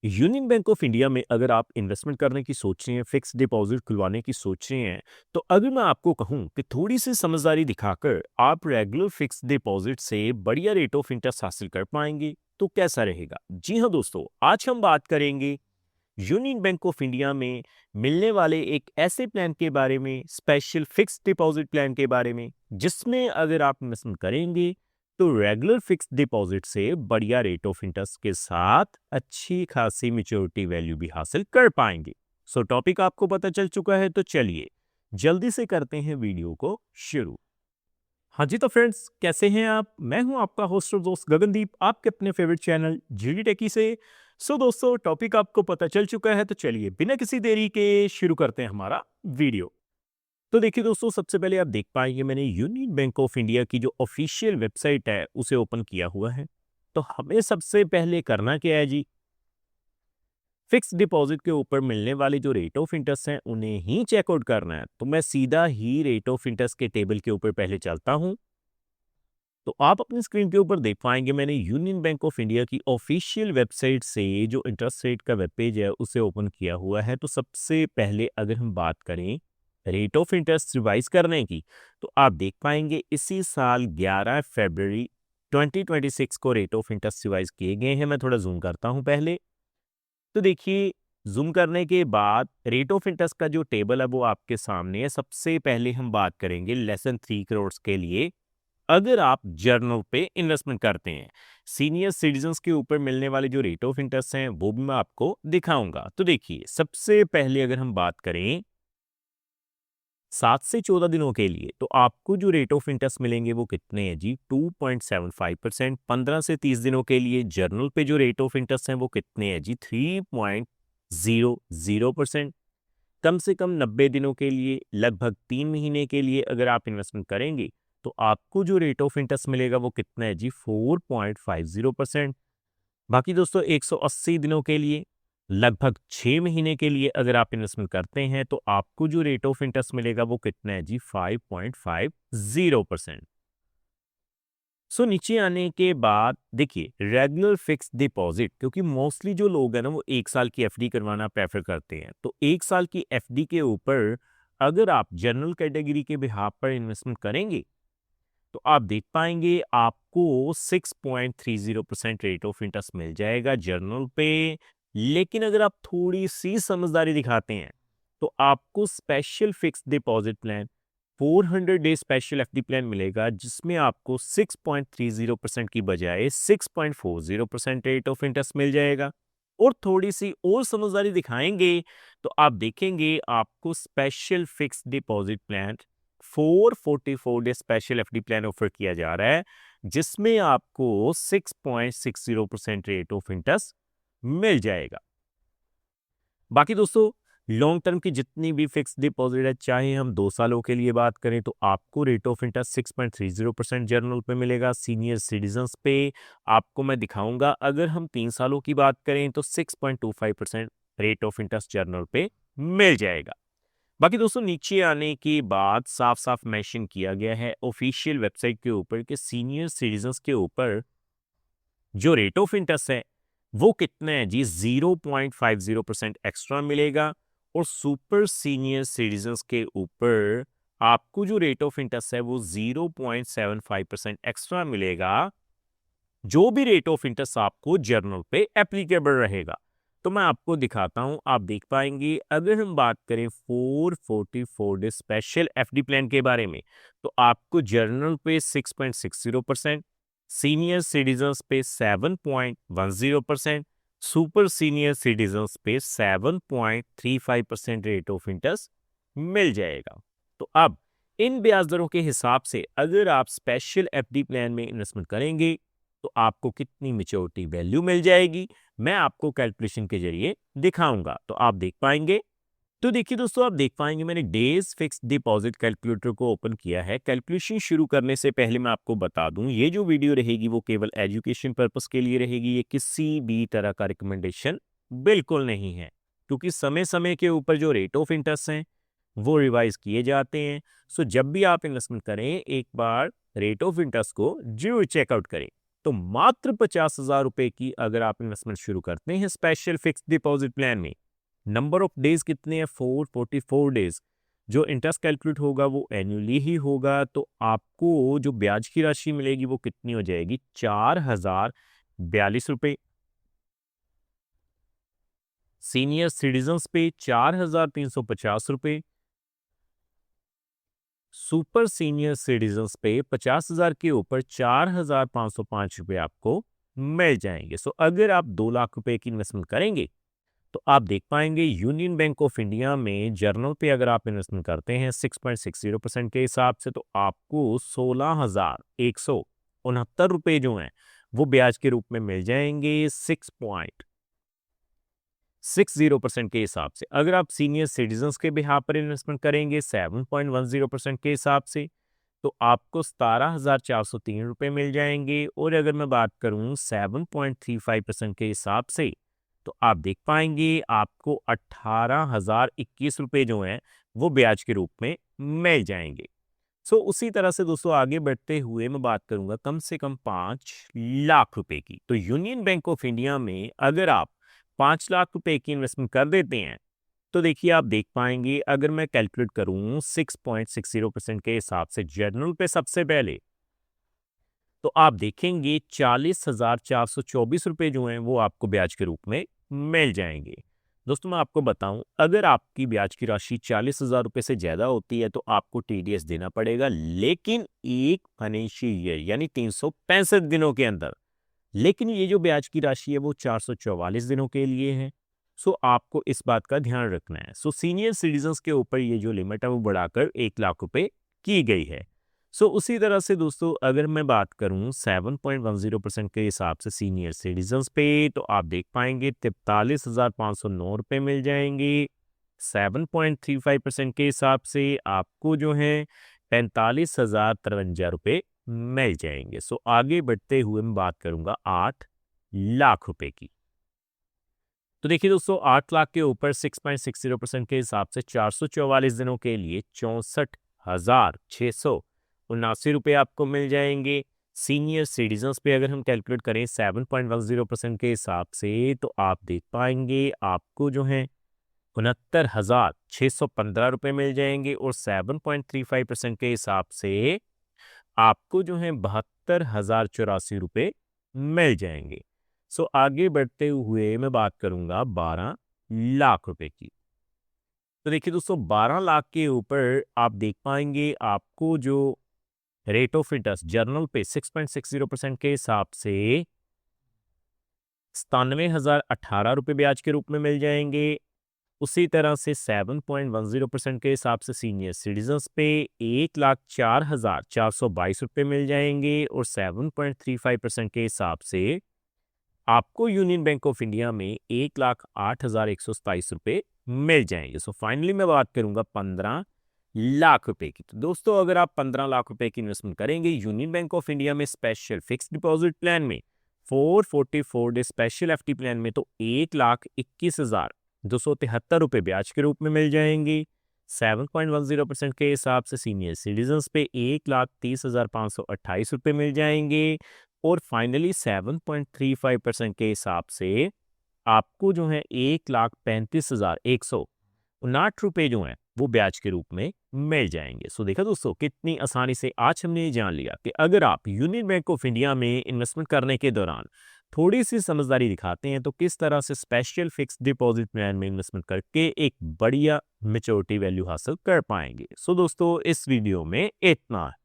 Union bank of India में अगर आप इन्वेस्टमेंट करने की सोच रहे हैं, फिक्स डिपॉजिट खुलवाने की सोच रहे हैं, तो अगर मैं आपको कहूं कि थोड़ी सी समझदारी दिखाकर आप रेगुलर फिक्स डिपॉजिट से बढ़िया रेट ऑफ इंटरेस्ट हासिल कर पाएंगे, तो कैसा रहेगा? जी हाँ दोस्तों, आज हम बात करेंगे यूनियन बैंक ऑफ इंडिया में मिलने वाले एक ऐसे प्लान के बारे में, स्पेशल फिक्स डिपॉजिट प्लान के बारे में, जिसमें अगर आप इन्वेस्टमेंट करेंगे तो रेगुलर फिक्स डिपॉजिट से बढ़िया रेट ऑफ इंटरेस्ट के साथ अच्छी खासी मैच्योरिटी वैल्यू भी हासिल कर पाएंगे। सो टॉपिक आपको पता चल चुका है, तो चलिए जल्दी से करते हैं वीडियो को शुरू। हाँ जी, तो फ्रेंड्स कैसे हैं आप? मैं हूं आपका होस्ट और दोस्त गगनदीप, आपके अपने फेवरेट चैनल जीडी टेकी से। सो दोस्तों, टॉपिक आपको पता चल चुका है, तो चलिए बिना किसी देरी के शुरू करते हैं हमारा वीडियो। तो देखिए दोस्तों, सबसे पहले आप देख पाएंगे मैंने यूनियन बैंक ऑफ इंडिया की जो ऑफिशियल वेबसाइट है उसे ओपन किया हुआ है। तो हमें सबसे पहले करना क्या है जी? फिक्स डिपॉजिट के ऊपर मिलने वाले जो रेट ऑफ इंटरेस्ट हैं उन्हें ही चेकआउट करना है। तो मैं सीधा ही रेट ऑफ इंटरेस्ट के टेबल के ऊपर पहले चलता हूं। तो आप अपनी स्क्रीन के ऊपर देख पाएंगे मैंने यूनियन बैंक ऑफ इंडिया की ऑफिशियल वेबसाइट से जो इंटरेस्ट रेट का वेब पेज है उसे ओपन किया हुआ है। तो सबसे पहले अगर हम बात करें रेट ऑफ इंटरेस्ट रिवाइज करने की, तो आप देख पाएंगे इसी साल 11 फरवरी 2026 को रेट ऑफ इंटरेस्ट रिवाइज किए गए हैं। मैं थोड़ा जूम करता हूं पहले। तो देखिए, जूम करने के बाद रेट ऑफ इंटरेस्ट का जो टेबल है वो आपके सामने है। सबसे पहले हम बात करेंगे लेसन 3 करोड़ के लिए अगर आप जर्नल पे इन्वेस्टमेंट करते हैं। सीनियर सिटीजन्स के ऊपर मिलने वाले जो रेट ऑफ इंटरेस्ट हैं वो भी मैं आपको दिखाऊंगा। तो देखिए, सबसे पहले अगर हम बात करें 7 से 14 दिनों के लिए, तो आपको जो रेट ऑफ इंटरेस्ट मिलेंगे वो कितने हैं जी? 2.75%। 15 से 30 दिनों के लिए जर्नल पे जो रेट ऑफ इंटरेस्ट हैं वो कितने हैं जी? 3.00%। कम से कम 90 दिनों के लिए, लगभग 3 महीने के लिए अगर आप इन्वेस्टमेंट करेंगे, तो आपको जो रेट ऑफ इंटरेस्ट मिलेगा वो कितना है जी? 4.50%। बाकी दोस्तों 180 दिनों के लिए, लगभग 6 महीने के लिए अगर आप इन्वेस्टमेंट करते हैं, तो आपको जो रेट ऑफ इंटरेस्ट मिलेगा वो कितना है जी? 5.50%। सो नीचे आने के बाद देखिए, रेगुलर फिक्स डिपॉजिट, क्योंकि मोस्टली जो लोग हैं ना वो 1 साल की एफडी करवाना प्रेफर करते हैं। तो 1 साल की एफडी के ऊपर अगर आप जनरल कैटेगरी के बिहाफ पर इन्वेस्टमेंट करेंगे, तो आप देख पाएंगे आपको 6.30% रेट ऑफ इंटरेस्ट मिल जाएगा जर्नल पे। लेकिन अगर आप थोड़ी सी समझदारी दिखाते हैं, तो आपको special fix deposit plan 400 day special FD plan मिलेगा, जिसमें आपको 6.30% की बजाय 6.40% रेट ऑफ इंटरेस्ट मिल जाएगा। और थोड़ी सी और समझदारी दिखाएंगे तो आप देखेंगे आपको special fix deposit plan 444 day special FD plan offer किया जा रहा है, जिसमें आपको 6.60% रेट ऑफ इंटरेस्ट मिल जाएगा। बाकी दोस्तों, लॉन्ग टर्म की जितनी भी फिक्स डिपॉजिट है, चाहे हम 2 सालों के लिए बात करें, तो आपको रेट ऑफ इंटरेस्ट 6.30% जर्नल पे मिलेगा। सीनियर सिटीजन्स पे आपको मैं दिखाऊंगा, अगर हम 3 सालों की बात करें तो 6.25% रेट ऑफ इंटरेस्ट जर्नल पे मिल जाएगा। बाकी दोस्तों, नीचे आने के बाद साफ साफ मेंशन किया गया है ऑफिशियल वेबसाइट के ऊपर कि सीनियर सिटीजन्स के ऊपर जो रेट ऑफ इंटरेस्ट है वो कितना है जी? 0.50% एक्स्ट्रा मिलेगा। और सुपर सीनियर सिटीजन्स के ऊपर आपको जो रेट ऑफ इंटरेस्ट है वो 0.75% एक्स्ट्रा मिलेगा। जो भी रेट ऑफ इंटरेस्ट आपको जर्नल पे एप्लीकेबल रहेगा। तो मैं आपको दिखाता हूं, आप देख पाएंगे अगर हम बात करें 444 डे स्पेशल एफडी प्लान के बारे में, तो आपको जर्नल पे 6.60%, सीनियर सिटीजन्स पे 7.10%, सुपर सीनियर सिटीजन्स पे 7.35% रेट ऑफ इंटरेस्ट मिल जाएगा। तो अब इन ब्याज दरों के हिसाब से अगर आप स्पेशल एफडी प्लान में इन्वेस्टमेंट करेंगे, तो आपको कितनी मैच्योरिटी वैल्यू मिल जाएगी, मैं आपको कैलकुलेशन के जरिए दिखाऊंगा। तो आप देख पाएंगे। तो देखिए दोस्तों, आप देख पाएंगे मैंने डेज फिक्स डिपॉजिट कैलकुलेटर को ओपन किया है। कैलकुलेशन शुरू करने से पहले मैं आपको बता दूं, ये जो वीडियो रहेगी वो केवल एजुकेशन पर्पस के लिए रहेगी। ये किसी भी तरह का रिकमेंडेशन बिल्कुल नहीं है, क्योंकि समय समय के ऊपर जो रेट ऑफ इंटरेस्ट हैं वो रिवाइज किए जाते हैं। सो जब भी आप इन्वेस्टमेंट करें, एक बार रेट ऑफ इंटरेस्ट को जरूर चेकआउट करें। तो मात्र 50,000 रुपए की अगर आप इन्वेस्टमेंट शुरू करते हैं स्पेशल फिक्स डिपॉजिट प्लान में, नंबर ऑफ डेज कितने हैं? 444 डेज। जो इंटरेस्ट कैलकुलेट होगा वो एनुअली ही होगा, तो आपको जो ब्याज की राशि मिलेगी वो कितनी हो जाएगी? 4,042 रुपए। सीनियर सिटीजन्स पे 4,350 रुपए, सुपर सीनियर सिटीजन्स पे 50,000 के ऊपर 4,505 रुपए आपको मिल जाएंगे। सो अगर आप 2 लाख रुपए की इन्वेस्टमेंट करेंगे तो आप देख पाएंगे यूनियन बैंक ऑफ इंडिया में जर्नल पे अगर आप इन्वेस्टमेंट करते हैं 6.60% के हिसाब से, तो आपको 16,169 रुपए जो हैं वो ब्याज के रूप में मिल जाएंगे 6.60% के हिसाब से। अगर आप सीनियर सिटीजन्स के बिहाफ पर इन्वेस्टमेंट करेंगे 7.10% के हिसाब से, तो आपको 17,403 रुपए मिल जाएंगे। और अगर मैं बात करूं 7.35% के हिसाब से, तो आप देख पाएंगे आपको 18,021 रुपए जो हैं वो ब्याज के रूप में मिल जाएंगे। सो उसी तरह से दोस्तों आगे बढ़ते हुए मैं बात करूंगा कम से कम 5 लाख रुपए की। तो यूनियन बैंक ऑफ इंडिया में अगर आप 5 लाख रुपए की इन्वेस्टमेंट कर देते हैं, तो देखिए आप देख पाएंगे अगर मैं कैलकुलेट करूं 6.60% के हिसाब से जनरल पे सबसे पहले, तो आप देखेंगे 40,424 रुपए जो हैं वो आपको ब्याज के रूप में मिल जाएंगे। दोस्तों मैं आपको बताऊं, अगर आपकी ब्याज की राशि 40,000 रुपए से ज्यादा होती है तो आपको टीडीएस देना पड़ेगा, लेकिन एक फाइनेंशियल ईयर यानी 365 दिनों के अंदर। लेकिन ये जो ब्याज की राशि है वो 444 दिनों के लिए है। सो आपको इस बात का ध्यान रखना है। सो सीनियर सिटीजन्स के ऊपर ये जो लिमिट है वो बढ़ाकर 1 लाख रुपए की गई है। सो उसी तरह से दोस्तों अगर मैं बात करूं 7.10% के हिसाब से सीनियर सिटीजन्स पे, तो आप देख पाएंगे 43,509 रुपए मिल जाएंगे। 7.35% के हिसाब से आपको जो है 45,053 रुपए मिल जाएंगे। सो आगे बढ़ते हुए मैं बात करूंगा 8 लाख रुपए की। तो देखिए दोस्तों 8 लाख के ऊपर 6.60% के हिसाब से 444 दिनों के लिए 64,679 रुपए आपको मिल जाएंगे। सीनियर सिटीजन्स पे अगर हम कैलकुलेट करें 7.10% के हिसाब से, तो आप देख पाएंगे आपको जो है 69,615 रुपए मिल जाएंगे। और 7.35% के हिसाब से आपको जो है 72,084 रुपए मिल जाएंगे। सो आगे बढ़ते हुए मैं बात करूंगा 12 लाख रुपए की। तो देखिए दोस्तों 12 लाख के ऊपर आप देख पाएंगे आपको जो रेट ऑफ इंटरेस्ट जर्नल पे 6.60% के हिसाब से 97,018 रुपए ब्याज के रूप में मिल जाएंगे। उसी तरह से 7.10% के हिसाब से सीनियर सिटीजन्स पे 1,04,422 रुपए मिल जाएंगे। और 7.35% के हिसाब से आपको यूनियन बैंक ऑफ इंडिया में 1,08,127 रुपए मिल जाएंगे। सो फाइनली मैं बात करूंगा 15 लाख रुपए की। तो दोस्तों अगर आप 15 लाख रुपए की इन्वेस्टमेंट करेंगे यूनियन बैंक ऑफ इंडिया में स्पेशल फिक्स डिपॉजिट प्लान में 444 डे स्पेशल एफडी प्लान में, तो 1,21,273 रुपए ब्याज के रूप में मिल जाएंगे। 7.10% के हिसाब से सीनियर सिटीजन्स पे 1,30,528 रुपए मिल जाएंगे। और फाइनली 7.35% के हिसाब से आपको जो है 1,35,159 रुपए जो है वो ब्याज के रूप में मिल जाएंगे। सो देखा दोस्तों कितनी आसानी से आज हमने ये जान लिया कि अगर आप यूनियन बैंक ऑफ इंडिया में इन्वेस्टमेंट करने के दौरान थोड़ी सी समझदारी दिखाते हैं तो किस तरह से स्पेशल फिक्स डिपॉजिट प्लान में इन्वेस्टमेंट करके एक बढ़िया मैच्योरिटी वैल्यू हासिल कर पाएंगे। सो दोस्तों इस वीडियो में इतना है।